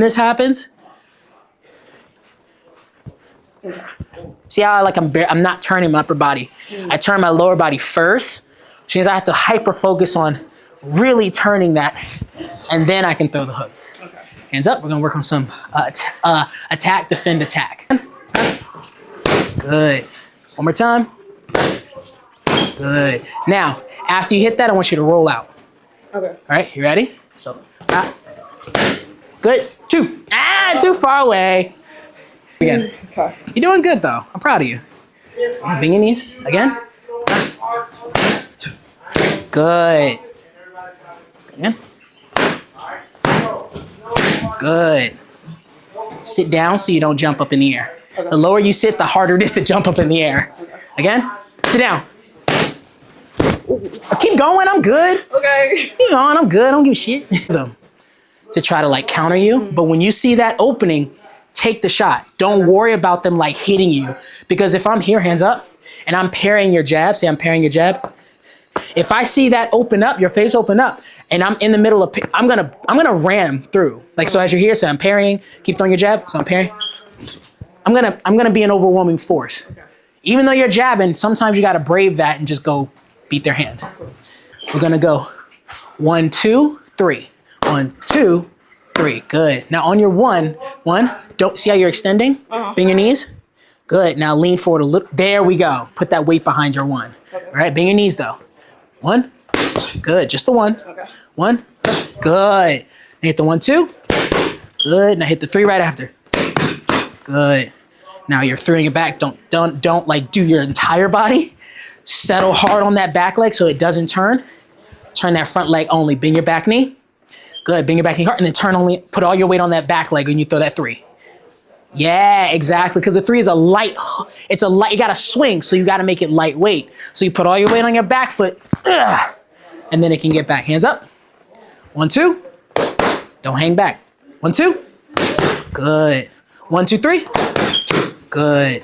this happens, see how I'm not turning my upper body. I turn my lower body first, which means I have to hyper focus on really turning that, and then I can throw the hook. Okay. Hands up, we're gonna work on some attack, defend, attack. Good. One more time. Good. Now, after you hit that, I want you to roll out. Okay. All right, you ready? So, good. 2. Too far away. Again. Okay. You're doing good though. I'm proud of you. Bend your knees. Again. Good. Again. Good. Sit down so you don't jump up in the air. Okay. The lower you sit, the harder it is to jump up in the air. Okay. Again. Sit down. Keep going. I'm good. Okay. Keep going. I'm good. I don't give a shit. To try to like counter you, but when you see that opening, take the shot. Don't worry about them like hitting you, because if I'm here, hands up, and I'm parrying your jab, say I'm parrying your jab. If I see that open up, your face open up, and I'm in the middle of, I'm gonna ram through. Like, so as you're here, say I'm parrying, keep throwing your jab, so I'm parrying. I'm gonna be an overwhelming force. Okay. Even though you're jabbing, sometimes you gotta brave that and just go beat their hand. We're gonna go 1, 2, 3. 1, 2, 3. Good. Now on your one, don't see how you're extending? Bend your knees. Good. Now lean forward a little. There we go. Put that weight behind your 1. Okay. All right. Bend your knees though. 1. Good. Just the 1. Okay. 1. Good. Now hit the 1, 2. Good. Now hit the 3 right after. Good. Now you're throwing it back. Don't like do your entire body. Settle hard on that back leg so it doesn't turn. Turn that front leg only. Bend your back knee. Good, bring your back knee hard, and then turn only, put all your weight on that back leg when you throw that 3. Yeah, exactly, because the 3 is a light, you gotta swing, so you gotta make it lightweight. So you put all your weight on your back foot, and then it can get back. Hands up. 1, 2. Don't hang back. 1, 2. Good. 1, 2, 3. Good.